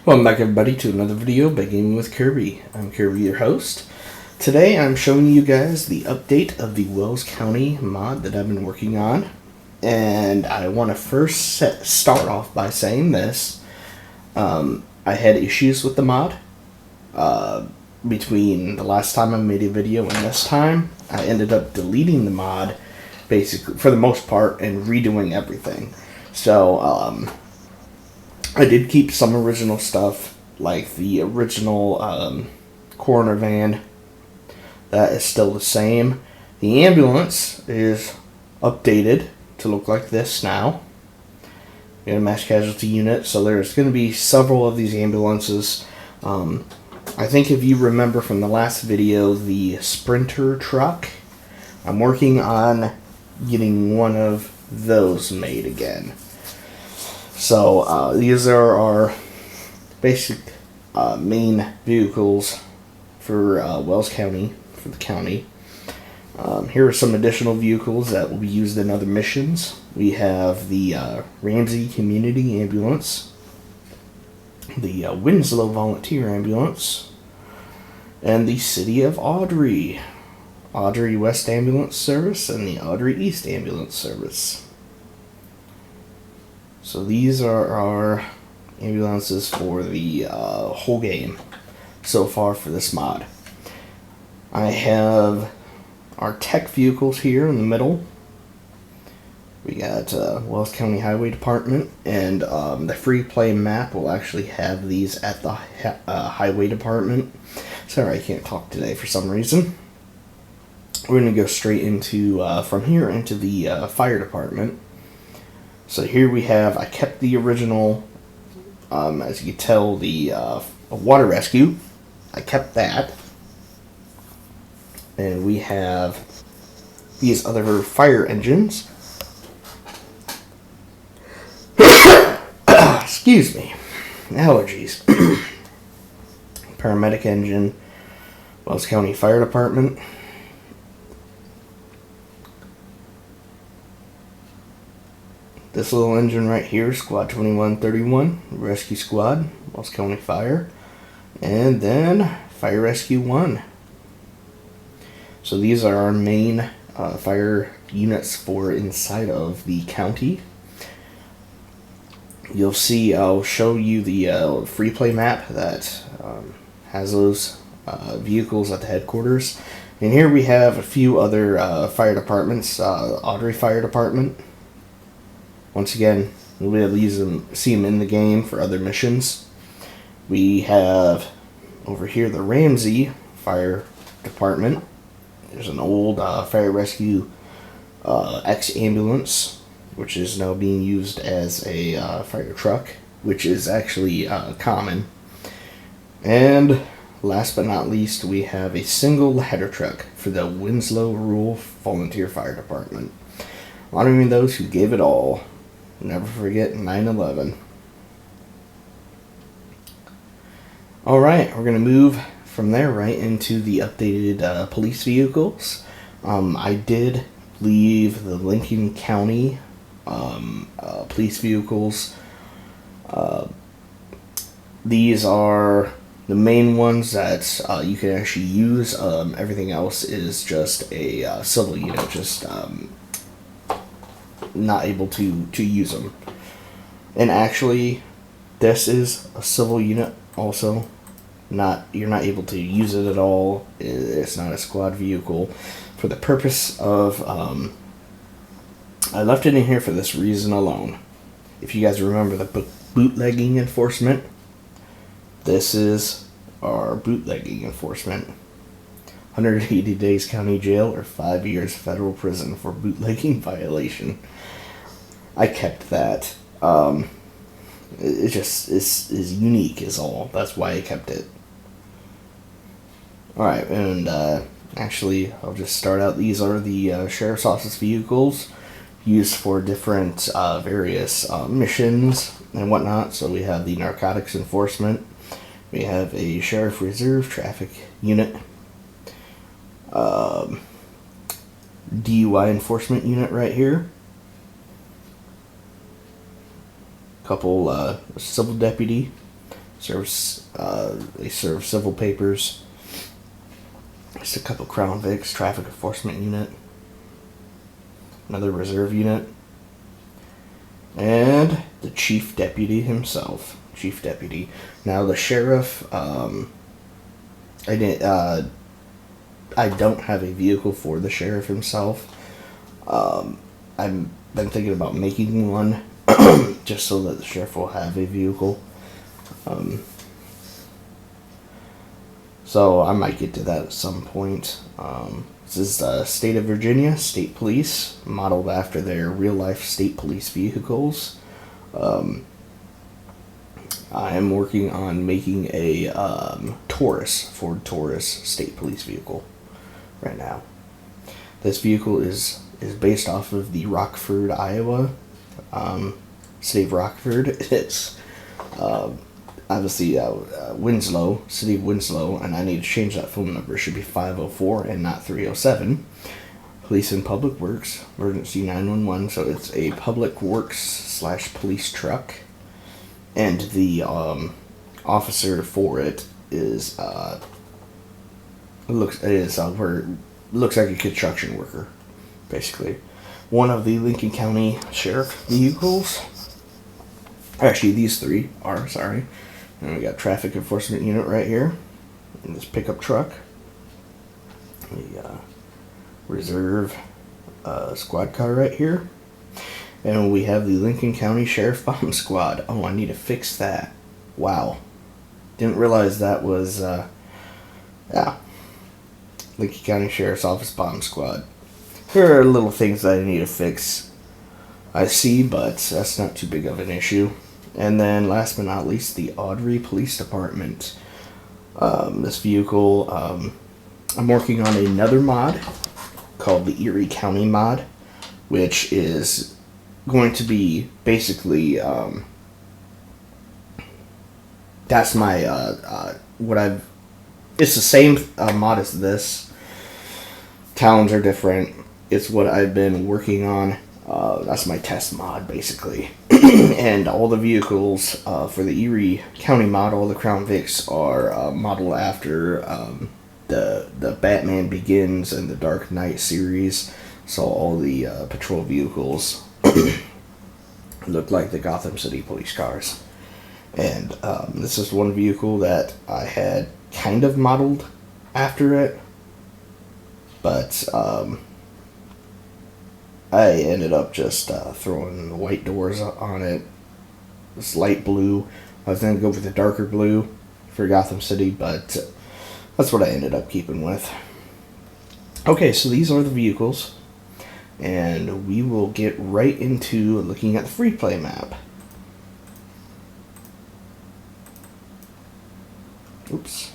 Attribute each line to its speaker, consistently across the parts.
Speaker 1: Welcome back everybody to another video by Gaming with Kirby. I'm Kirby, your host. Today I'm showing you guys the update of the Wells County mod that I've been working on. And I want to first start off by saying this. I had issues with the mod. Between the last time I made a video and this time, I ended up deleting the mod, basically, for the most part, and redoing everything. So, I did keep some original stuff, like the original coroner van. That is still the same. The ambulance is updated to look like this now. We got a mass casualty unit, so there's going to be several of these ambulances. I think if you remember from the last video, the Sprinter truck, I'm working on getting one of those made again. So, these are our basic main vehicles for Wells County, for the county. Here are some additional vehicles that will be used in other missions. We have the Ramsey Community Ambulance, the Winslow Volunteer Ambulance, and the City of Audrey West Ambulance Service, and the Audrey East Ambulance Service. So these are our ambulances for the whole game so far for this mod. I have our tech vehicles here in the middle. We got Wells County Highway Department, and the free play map will actually have these at the Highway Department. Sorry, I can't talk today for some reason. We're going to go straight into, from here, into the Fire Department. So here we have, I kept the original, as you can tell, the water rescue. I kept that. And we have these other fire engines. Excuse me. Allergies. Paramedic engine. Wells County Fire Department. This little engine right here, Squad 2131, Rescue Squad, Wells County Fire, and then Fire Rescue 1. So these are our main fire units for inside of the county. You'll see, I'll show you the free play map that has those vehicles at the headquarters. And here we have a few other fire departments, Audrey Fire Department. Once again, we'll be able to see them in the game for other missions. We have over here the Ramsey Fire Department. There's an old Fire Rescue X ambulance, which is now being used as a fire truck, which is actually common. And last but not least, we have a single ladder truck for the Winslow Rural Volunteer Fire Department, honoring those who gave it all. Never forget 9/11. Alright, we're going to move from there right into the updated police vehicles. I did leave the Lincoln County police vehicles. These are the main ones that you can actually use. Everything else is just a civil unit, just not able to use them. And actually, this is a civil unit also. You're not able to use it at all. It's not a squad vehicle. For the purpose of, I left it in here for this reason alone. If you guys remember the bootlegging enforcement, this is our bootlegging enforcement. 180 days county jail or 5 years federal prison for bootlegging violation. I kept that. It just is unique is all. That's why I kept it. Alright, and actually I'll just start out. These are the sheriff's office vehicles used for different various missions and whatnot. So we have the narcotics enforcement. We have a sheriff reserve traffic unit. DUI enforcement unit right here. Couple civil deputy They serve civil papers. Just a couple Crown Vics, traffic enforcement unit, another reserve unit, and the chief deputy himself. Chief deputy. Now the sheriff. I don't have a vehicle for the sheriff himself. I've been thinking about making one, just so that the sheriff will have a vehicle. So I might get to that at some point. This is the state of Virginia, state police, modeled after their real-life state police vehicles. I am working on making a Ford Taurus state police vehicle right now. This vehicle is based off of the Rockford, Iowa, city of Rockford. It's obviously Winslow, city of Winslow, and I need to change that phone number. It should be 504 and not 307. Police and Public Works, emergency 911. So it's a public works / police truck, and the officer for it is looks like a construction worker, basically. One of the Lincoln County Sheriff vehicles. Actually, these three are, sorry. And we got traffic enforcement unit right here. And this pickup truck. The reserve squad car right here. And we have the Lincoln County Sheriff Bomb Squad. Oh, I need to fix that. Wow. Didn't realize that was, yeah. Lincoln County Sheriff's Office Bomb Squad. There are little things that I need to fix, I see, but that's not too big of an issue. And then, last but not least, the Audrey Police Department. This vehicle, I'm working on another mod called the Erie County mod, which is going to be basically, that's my, it's the same mod as this. Towns are different. It's what I've been working on. That's my test mod, basically. And all the vehicles for the Erie County mod, all the Crown Vics are modeled after the Batman Begins and the Dark Knight series. So all the patrol vehicles look like the Gotham City police cars. And this is one vehicle that I had kind of modeled after it, but I ended up just throwing the white doors on it. This light blue. I was going to go with the darker blue for Gotham City, but that's what I ended up keeping with. Okay, so these are the vehicles, and we will get right into looking at the free play map. Oops.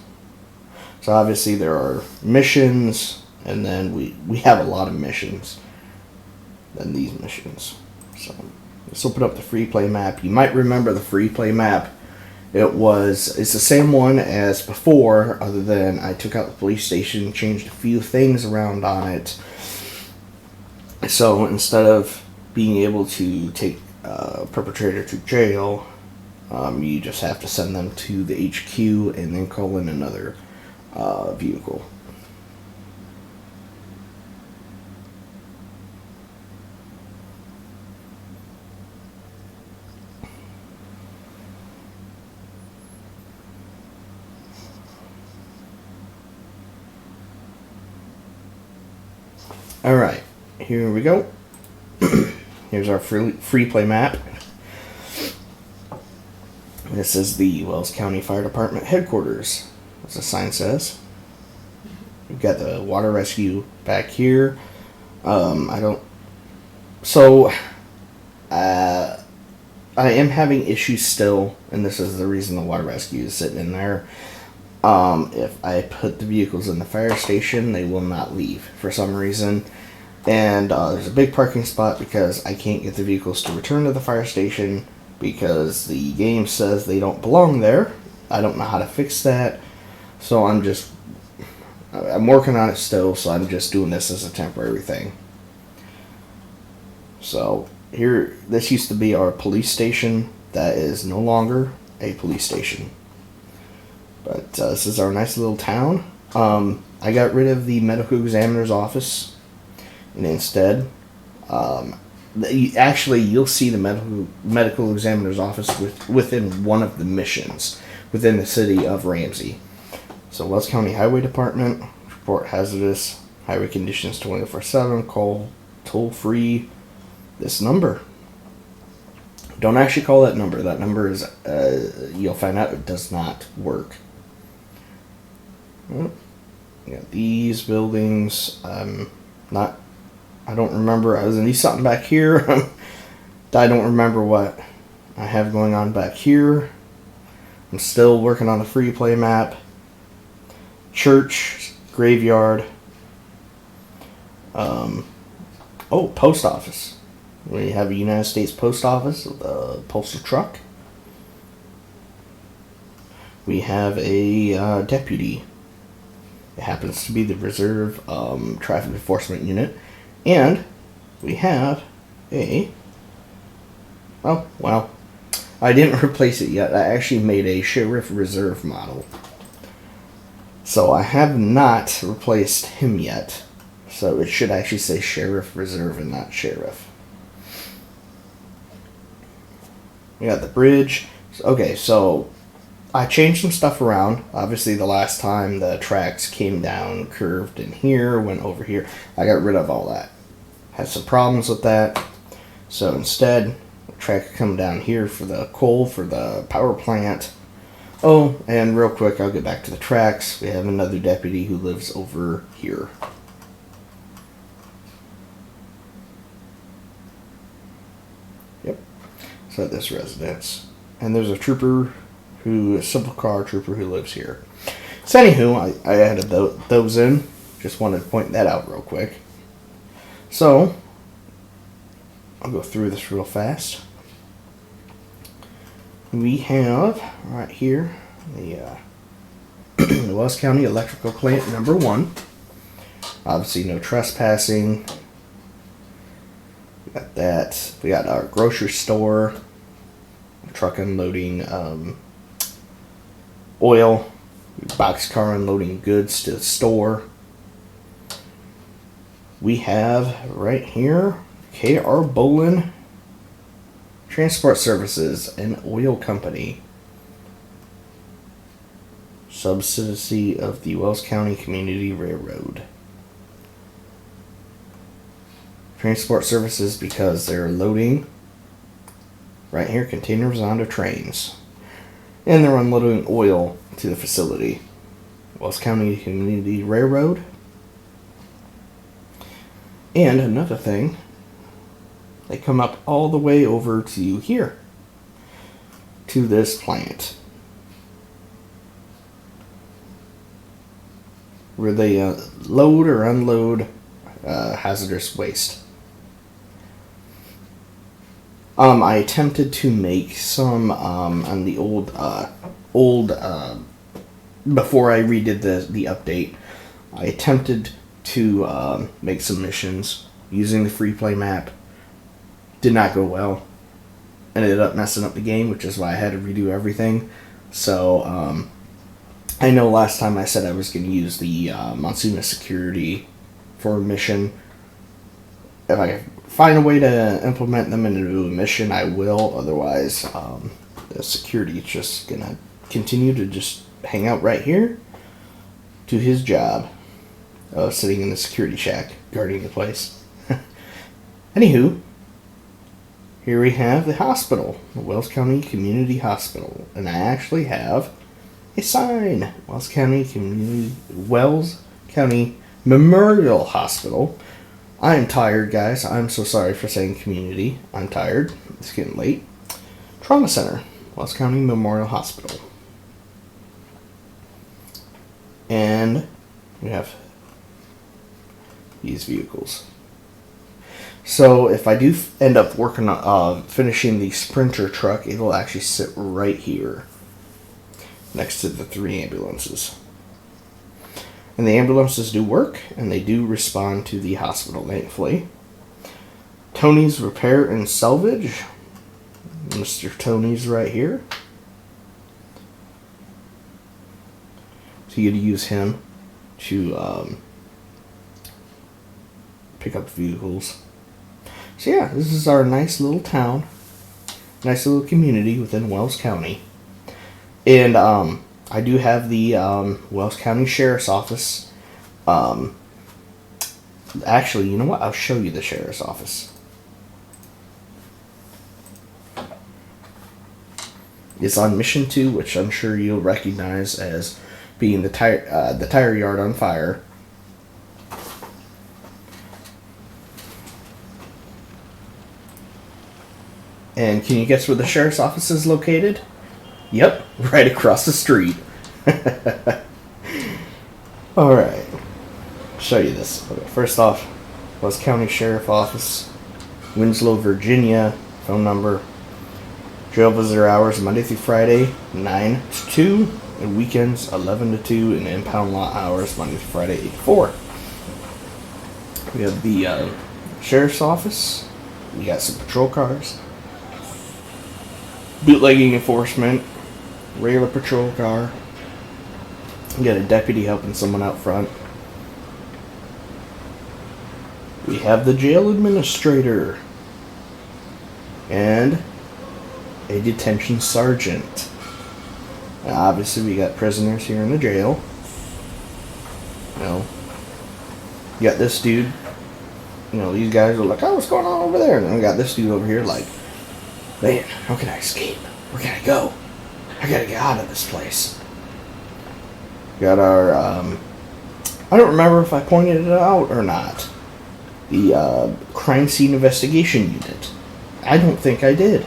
Speaker 1: So obviously there are missions, and then we have a lot of missions than these missions. So let's open up the free play map. You might remember the free play map. It's the same one as before, other than I took out the police station, changed a few things around on it. So instead of being able to take a perpetrator to jail, you just have to send them to the HQ and then call in another vehicle. Alright, here we go. Here's our free play map. This is the Wells County Fire Department headquarters, as the sign says. We've got the water rescue back here. I am having issues still, and this is the reason the water rescue is sitting in there. If I put the vehicles in the fire station, they will not leave for some reason. And there's a big parking spot because I can't get the vehicles to return to the fire station because the game says they don't belong there. I don't know how to fix that. So I'm working on it still, so I'm just doing this as a temporary thing. So here, this used to be our police station. That is no longer a police station. But this is our nice little town. I got rid of the medical examiner's office, and instead, actually, you'll see the medical examiner's office within one of the missions within the city of Ramsey. So, Wells County Highway Department, report hazardous highway conditions 24/7, call toll free this number. Don't actually call that number. That number is, you'll find out it does not work. Well, we got these buildings. I don't remember. I was going to do something back here. I don't remember what I have going on back here. I'm still working on the free play map. Church, graveyard. Post office. We have a United States Post Office with a postal truck. We have a deputy. It happens to be the Reserve Traffic Enforcement Unit. And we have I didn't replace it yet. I actually made a Sheriff Reserve model. So I have not replaced him yet. So it should actually say Sheriff Reserve and not Sheriff. We got the bridge. Okay, so I changed some stuff around. Obviously, the last time the tracks came down, curved in here, went over here. I got rid of all that. Had some problems with that. So instead, the track come down here for the coal, for the power plant. Oh, and real quick, I'll get back to the tracks. We have another deputy who lives over here. Yep. So at this residence. And there's a trooper a simple car trooper who lives here. So anywho, I added those in. Just wanted to point that out real quick. So, I'll go through this real fast. We have, right here, the Wells County Electrical Plant number 1. Obviously, no trespassing. We got that. We got our grocery store. Truck unloading oil. Boxcar unloading goods to the store. We have right here K.R. Bolin Transport Services, an oil company. Subsidiary of the Wells County Community Railroad. Transport services because they're loading right here containers onto trains. And they're unloading oil to the facility. Wells County Community Railroad. And another thing, they come up all the way over to here, to this plant, where they load or unload hazardous waste. I attempted to make some on the old before I redid the update. I attempted to make some missions using the free play map. Did not go well. Ended up messing up the game, which is why I had to redo everything. So I know last time I said I was going to use the Monsoona security for a mission. If I find a way to implement them into a mission, I will. Otherwise, the security is just going to continue to just hang out right here to his job. Sitting in the security shack, guarding the place. Anywho, here we have the hospital, the Wells County Community Hospital. And I actually have a sign. Wells County Memorial Hospital. I'm tired, guys. I'm so sorry for saying community. I'm tired. It's getting late. Trauma Center, Wells County Memorial Hospital. And we have these vehicles. So if I do end up working on finishing the Sprinter truck, it will actually sit right here next to the 3 ambulances. And the ambulances do work, and they do respond to the hospital, thankfully. Tony's Repair and Salvage. Mr. Tony's right here. So you get to use him to pick up vehicles. So yeah, this is our nice little town, nice little community within Wells County. And I do have the Wells County Sheriff's Office. Actually, you know what? I'll show you the Sheriff's Office. It's on Mission 2, which I'm sure you'll recognize as being the tire yard on fire. And can you guess where the Sheriff's Office is located? Yep, right across the street. Alright, show you this. Okay, first off, Wells County Sheriff Office, Winslow, Virginia, phone number. Jail visitor hours Monday through Friday, 9 to 2, and weekends 11 to 2, and impound lot hours Monday through Friday, 8 to 4. We have the Sheriff's Office. We got some patrol cars, bootlegging enforcement, regular patrol car. We got a deputy helping someone out front. We have the jail administrator and a detention sergeant. Now, obviously, we got prisoners here in the jail. You know, you got this dude. You know, these guys are like, "Oh, what's going on over there?" And then we got this dude over here, like, "Man, how can I escape? Where can I go? I gotta get out of this place." Got our, I don't remember if I pointed it out or not. The crime scene investigation unit. I don't think I did.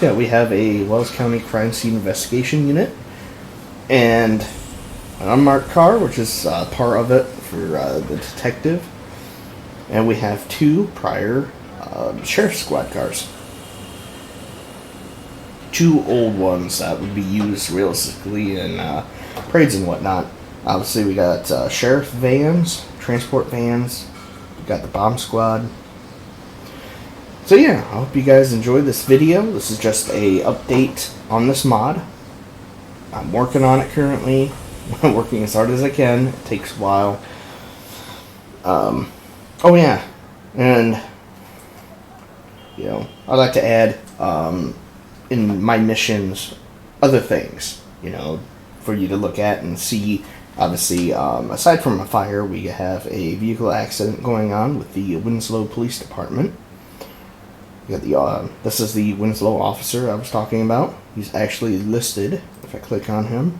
Speaker 1: Yeah, we have a Wells County crime scene investigation unit and an unmarked car, which is part of it for the detective. And we have 2 prior sheriff's squad cars. 2 old ones that would be used realistically in parades and whatnot. Obviously, we got sheriff vans, transport vans. We got the bomb squad. So yeah, I hope you guys enjoyed this video. This is just a update on this mod. I'm working on it currently. I'm working as hard as I can. It takes a while. Oh yeah, and you know, I'd like to add in my missions other things, you know, for you to look at and see. Obviously, aside from a fire, we have a vehicle accident going on with the Winslow Police Department. We got the this is the Winslow officer I was talking about. He's actually listed. If I click on him,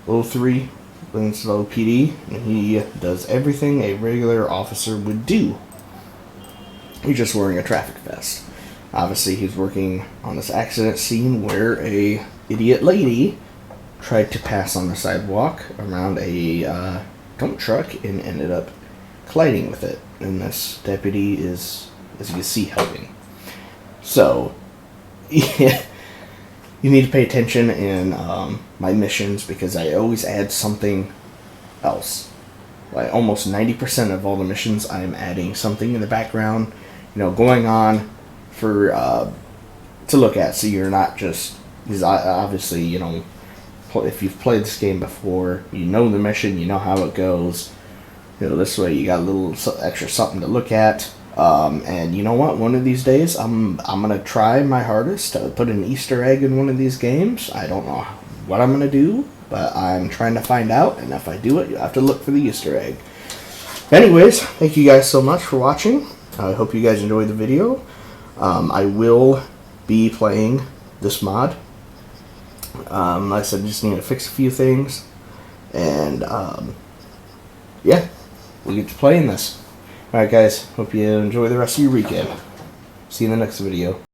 Speaker 1: 03 Winslow PD, and he does everything a regular officer would do. He's just wearing a traffic vest. Obviously, he's working on this accident scene where a idiot lady tried to pass on the sidewalk around a dump truck and ended up colliding with it. And this deputy is, as you can see, helping. So, yeah, you need to pay attention in my missions because I always add something else. Like almost 90% of all the missions, I'm adding something in the background, you know, going on for to look at. So you're not just, because obviously, you know, if you've played this game before, you know the mission, you know how it goes. You know, this way you got a little extra something to look at. And you know what? One of these days, I'm gonna try my hardest to put an Easter egg in one of these games. I don't know what I'm gonna do, but I'm trying to find out. And if I do it, you have to look for the Easter egg. Anyways, thank you guys so much for watching. I hope you guys enjoyed the video. I will be playing this mod. Like I said, just need to fix a few things, and yeah, we'll get to playing this. Alright guys, hope you enjoy the rest of your weekend. See you in the next video.